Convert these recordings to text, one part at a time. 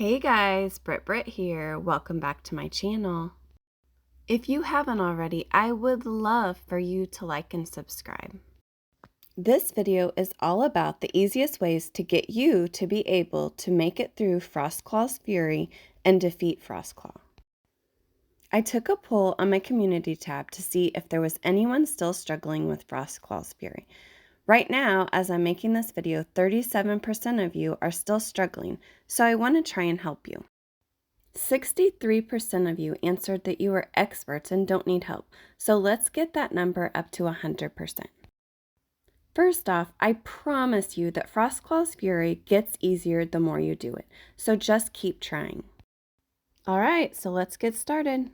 Hey guys, Britt here. Welcome back to my channel. If you haven't already, I would love for you to like and subscribe. This video is all about the easiest ways to get you to be able to make it through Frostclaw's Fury and defeat Frostclaw. I took a poll on my community tab to see if there was anyone still struggling with Frostclaw's Fury. Right now, as I'm making this video, 37% of you are still struggling, so I want to try and help you. 63% of you answered that you are experts and don't need help, so let's get that number up to 100%. First off, I promise you that Frostclaw's Fury gets easier the more you do it, so just keep trying. Alright, so let's get started.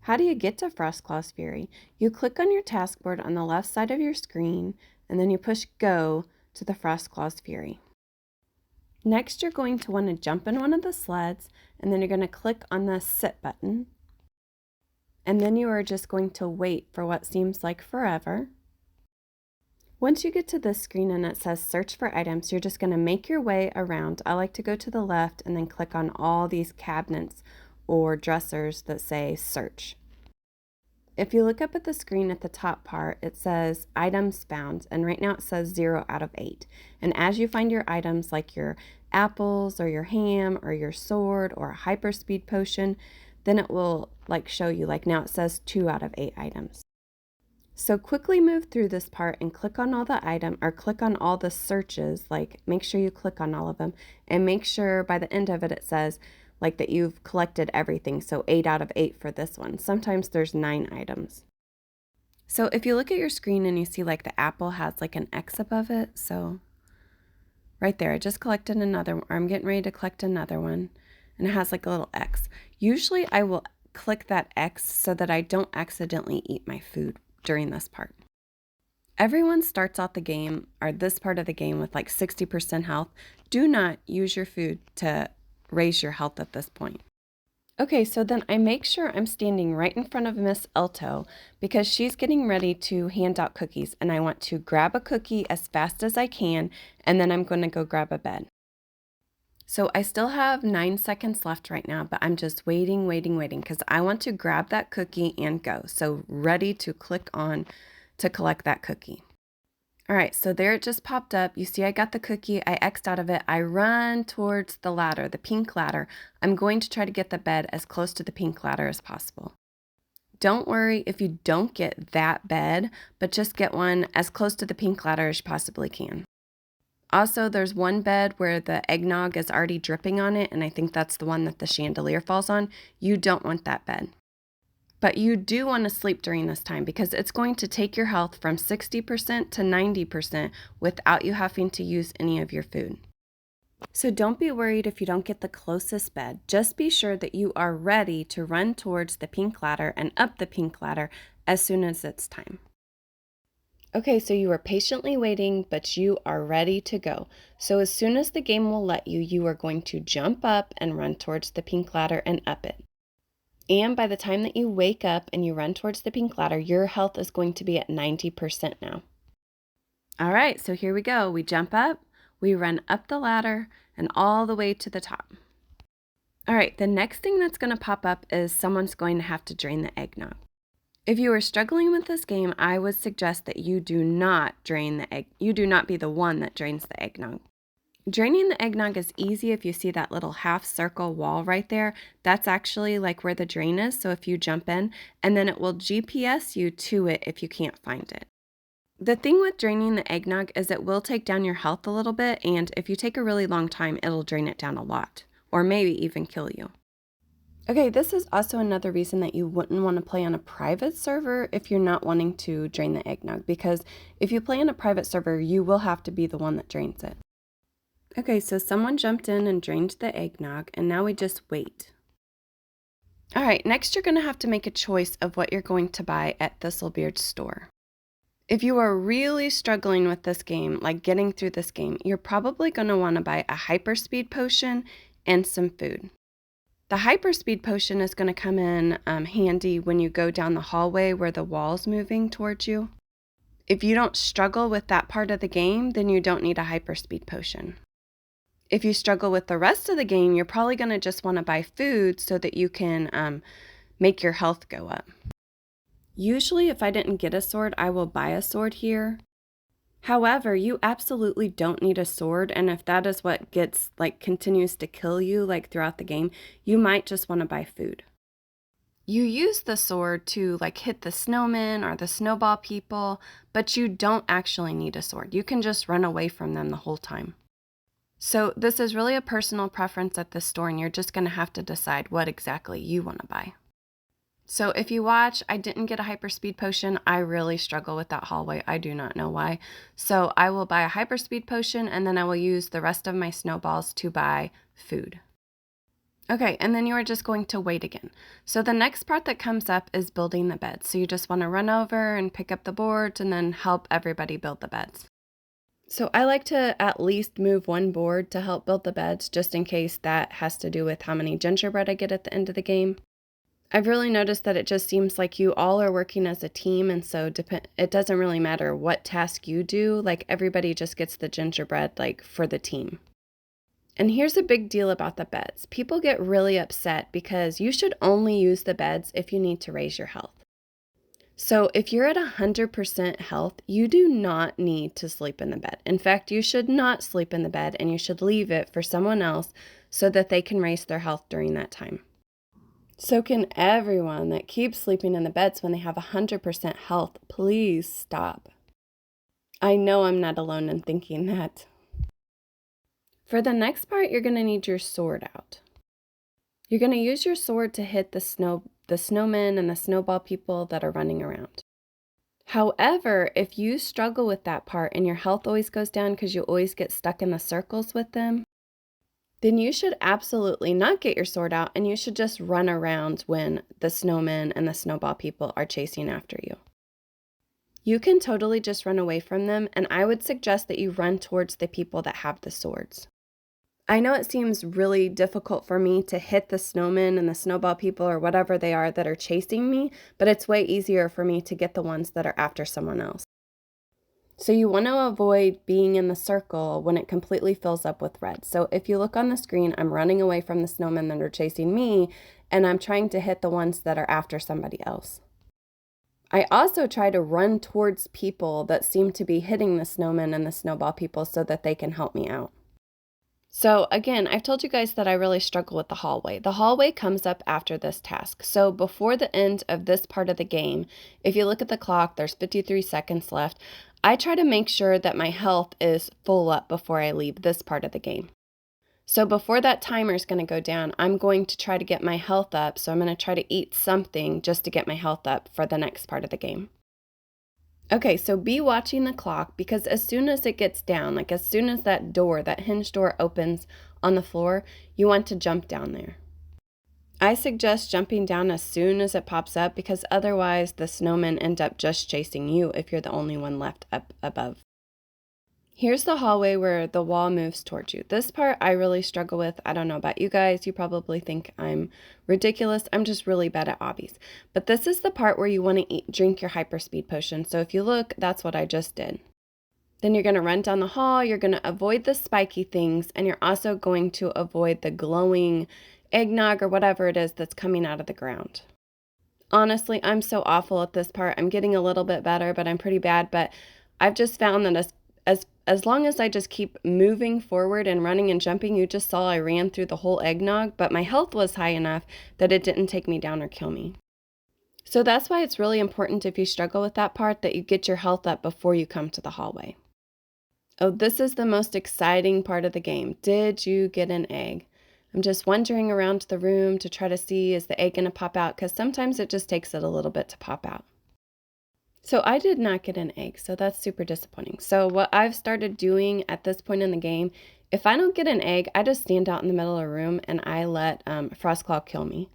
How do you get to Frostclaw's Fury? You click on your taskboard on the left side of your screen, and then you push Go to the Frostclaw's Fury. Next, you're going to want to jump in one of the sleds, and then you're going to click on the Sit button. And then you are just going to wait for what seems like forever. Once you get to this screen and it says Search for Items, you're just going to make your way around. I like to go to the left and then click on all these cabinets or dressers that say Search. If you look up at the screen at the top part, it says items found, and right now it says 0 out of 8. And as you find your items like your apples or your ham or your sword or a hyperspeed potion, then it will show you, now it says 2 out of 8 items. So quickly move through this part and click on all the click on all the searches, make sure you click on all of them, and make sure by the end of it says that you've collected everything, so 8 out of 8 for this one. Sometimes there's 9 items. So if you look at your screen and you see the apple has an X above it, so right there, I just collected another one, or I'm getting ready to collect another one, and it has a little X. Usually I will click that X so that I don't accidentally eat my food during this part. Everyone starts out the game, or this part of the game, with 60% health. Do not use your food to raise your health at this point. Okay, so then I make sure I'm standing right in front of Miss Elto because she's getting ready to hand out cookies, and I want to grab a cookie as fast as I can, and then I'm going to go grab a bed. So I still have 9 seconds left right now, but I'm just waiting because I want to grab that cookie and go. So ready to click on to collect that cookie. All right, so there it just popped up. You see I got the cookie, I X'd out of it. I run towards the ladder, the pink ladder. I'm going to try to get the bed as close to the pink ladder as possible. Don't worry if you don't get that bed, but just get one as close to the pink ladder as you possibly can. Also, there's one bed where the eggnog is already dripping on it, and I think that's the one that the chandelier falls on. You don't want that bed. But you do want to sleep during this time because it's going to take your health from 60% to 90% without you having to use any of your food. So don't be worried if you don't get the closest bed. Just be sure that you are ready to run towards the pink ladder and up the pink ladder as soon as it's time. Okay, so you are patiently waiting, but you are ready to go. So as soon as the game will let you, you are going to jump up and run towards the pink ladder and up it. And by the time that you wake up and you run towards the pink ladder, your health is going to be at 90% now. All right, so here we go. We jump up, we run up the ladder, and all the way to the top. All right, the next thing that's going to pop up is someone's going to have to drain the eggnog. If you are struggling with this game, I would suggest that you do not drain the egg. You do not be the one that drains the eggnog. Draining the eggnog is easy if you see that little half circle wall right there. That's actually where the drain is, so if you jump in, and then it will GPS you to it if you can't find it. The thing with draining the eggnog is it will take down your health a little bit, and if you take a really long time, it'll drain it down a lot, or maybe even kill you. Okay, this is also another reason that you wouldn't want to play on a private server if you're not wanting to drain the eggnog, because if you play on a private server, you will have to be the one that drains it. Okay, so someone jumped in and drained the eggnog, and now we just wait. All right, next you're going to have to make a choice of what you're going to buy at Thistlebeard's store. If you are really struggling with this game, getting through this game, you're probably going to want to buy a hyperspeed potion and some food. The hyperspeed potion is going to come in handy when you go down the hallway where the wall's moving towards you. If you don't struggle with that part of the game, then you don't need a hyperspeed potion. If you struggle with the rest of the game, you're probably going to just want to buy food so that you can make your health go up. Usually, if I didn't get a sword, I will buy a sword here. However, you absolutely don't need a sword, and if that is what continues to kill you throughout the game, you might just want to buy food. You use the sword to hit the snowmen or the snowball people, but you don't actually need a sword. You can just run away from them the whole time. So this is really a personal preference at the store, and you're just going to have to decide what exactly you want to buy. So if you watch, I didn't get a hyperspeed potion. I really struggle with that hallway. I do not know why. So I will buy a hyperspeed potion, and then I will use the rest of my snowballs to buy food. Okay, and then you are just going to wait again. So the next part that comes up is building the beds. So you just want to run over and pick up the boards and then help everybody build the beds. So I like to at least move one board to help build the beds, just in case that has to do with how many gingerbread I get at the end of the game. I've really noticed that it just seems like you all are working as a team, and so it doesn't really matter what task you do, everybody just gets the gingerbread for the team. And here's a big deal about the beds. People get really upset because you should only use the beds if you need to raise your health. So if you're at 100% health, you do not need to sleep in the bed. In fact, you should not sleep in the bed, and you should leave it for someone else so that they can raise their health during that time. So can everyone that keeps sleeping in the beds when they have 100% health, please stop. I know I'm not alone in thinking that. For the next part, you're going to need your sword out. You're going to use your sword to hit the snowmen and the snowball people that are running around. However, if you struggle with that part and your health always goes down because you always get stuck in the circles with them, then you should absolutely not get your sword out, and you should just run around when the snowmen and the snowball people are chasing after you. You can totally just run away from them, and I would suggest that you run towards the people that have the swords. I know it seems really difficult for me to hit the snowmen and the snowball people or whatever they are that are chasing me, but it's way easier for me to get the ones that are after someone else. So you want to avoid being in the circle when it completely fills up with red. So if you look on the screen, I'm running away from the snowmen that are chasing me, and I'm trying to hit the ones that are after somebody else. I also try to run towards people that seem to be hitting the snowmen and the snowball people so that they can help me out. So again, I've told you guys that I really struggle with the hallway. The hallway comes up after this task. So before the end of this part of the game, if you look at the clock, there's 53 seconds left. I try to make sure that my health is full up before I leave this part of the game. So before that timer is going to go down, I'm going to try to get my health up. So I'm going to try to eat something just to get my health up for the next part of the game. Okay, so be watching the clock, because as soon as it gets down, as soon as that hinge door opens on the floor, you want to jump down there. I suggest jumping down as soon as it pops up, because otherwise the snowmen end up just chasing you if you're the only one left up above. Here's the hallway where the wall moves towards you. This part I really struggle with. I don't know about you guys. You probably think I'm ridiculous. I'm just really bad at obbies. But this is the part where you want to drink your hyperspeed potion. So if you look, that's what I just did. Then you're going to run down the hall. You're going to avoid the spiky things. And you're also going to avoid the glowing eggnog or whatever it is that's coming out of the ground. Honestly, I'm so awful at this part. I'm getting a little bit better, but I'm pretty bad. But I've just found that as long as I just keep moving forward and running and jumping, you just saw I ran through the whole eggnog, but my health was high enough that it didn't take me down or kill me. So that's why it's really important, if you struggle with that part, that you get your health up before you come to the hallway. Oh, this is the most exciting part of the game. Did you get an egg? I'm just wandering around the room to try to see, is the egg going to pop out? Because sometimes it just takes it a little bit to pop out. So I did not get an egg, so that's super disappointing. So what I've started doing at this point in the game, if I don't get an egg, I just stand out in the middle of the room and I let Frostclaw kill me.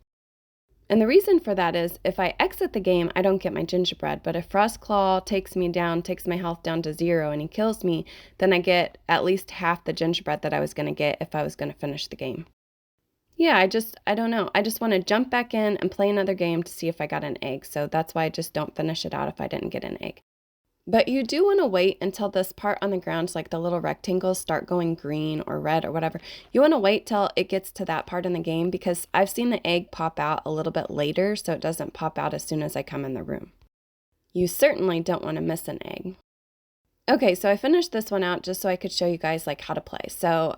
And the reason for that is, if I exit the game, I don't get my gingerbread. But if Frostclaw takes me down, takes my health down to 0, and he kills me, then I get at least half the gingerbread that I was going to get if I was going to finish the game. Yeah, I don't know. I just want to jump back in and play another game to see if I got an egg. So that's why I just don't finish it out if I didn't get an egg. But you do want to wait until this part on the ground, like the little rectangles, start going green or red or whatever. You want to wait till it gets to that part in the game because I've seen the egg pop out a little bit later, so it doesn't pop out as soon as I come in the room. You certainly don't want to miss an egg. Okay, so I finished this one out just so I could show you guys like how to play. So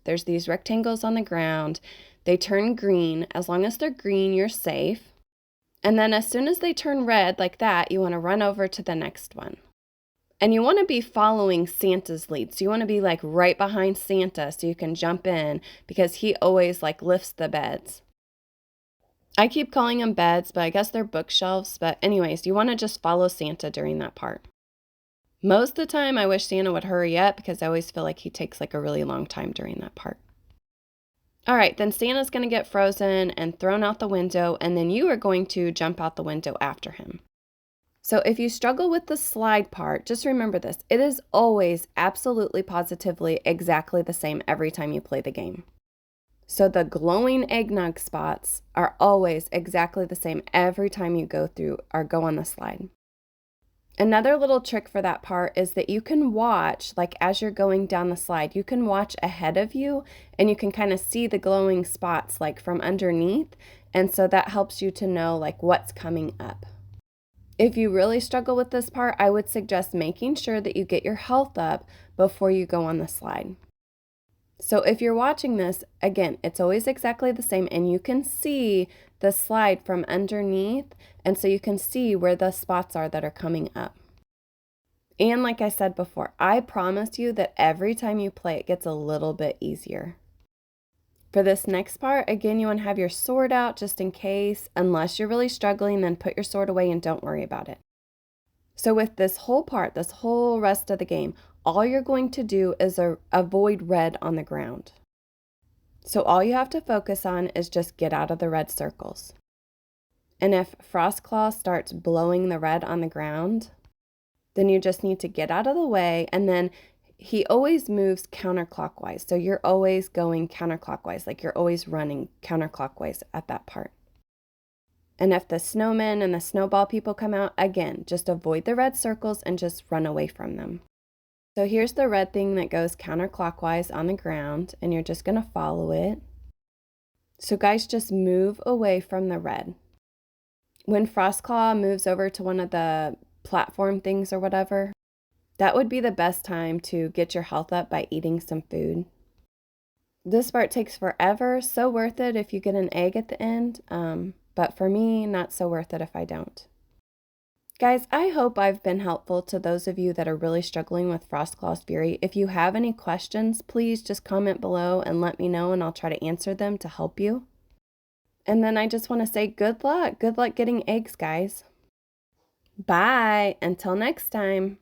there's these rectangles on the ground. They turn green. As long as they're green, you're safe. And then as soon as they turn red like that, you want to run over to the next one. And you want to be following Santa's lead. So you want to be like right behind Santa so you can jump in because he always like lifts the beds. I keep calling them beds, but I guess they're bookshelves. But anyways, you want to just follow Santa during that part. Most of the time, I wish Santa would hurry up because I always feel like he takes like a really long time during that part. All right, then Santa's going to get frozen and thrown out the window, and then you are going to jump out the window after him. So if you struggle with the slide part, just remember this. It is always absolutely positively exactly the same every time you play the game. So the glowing eggnog spots are always exactly the same every time you go through or go on the slide. Another little trick for that part is that you can watch, like as you're going down the slide, you can watch ahead of you and you can kind of see the glowing spots like from underneath. And so that helps you to know like what's coming up. If you really struggle with this part, I would suggest making sure that you get your health up before you go on the slide. So if you're watching this, again, it's always exactly the same and you can see the slide from underneath, and so you can see where the spots are that are coming up. And like I said before, I promise you that every time you play, it gets a little bit easier. For this next part, again, you want to have your sword out just in case. Unless you're really struggling, then put your sword away and don't worry about it. So with this whole part, this whole rest of the game, all you're going to do is avoid red on the ground. So all you have to focus on is just get out of the red circles. And if Frostclaw starts blowing the red on the ground, then you just need to get out of the way, and then he always moves counterclockwise. So you're always going counterclockwise, like you're always running counterclockwise at that part. And if the snowmen and the snowball people come out, again, just avoid the red circles and just run away from them. So here's the red thing that goes counterclockwise on the ground, and you're just going to follow it. So guys, just move away from the red. When Frostclaw moves over to one of the platform things or whatever, that would be the best time to get your health up by eating some food. This part takes forever, so worth it if you get an egg at the end, but for me, not so worth it if I don't. Guys, I hope I've been helpful to those of you that are really struggling with Frostclaw's Fury. If you have any questions, please just comment below and let me know, and I'll try to answer them to help you. And then I just want to say good luck. Good luck getting eggs, guys. Bye. Until next time.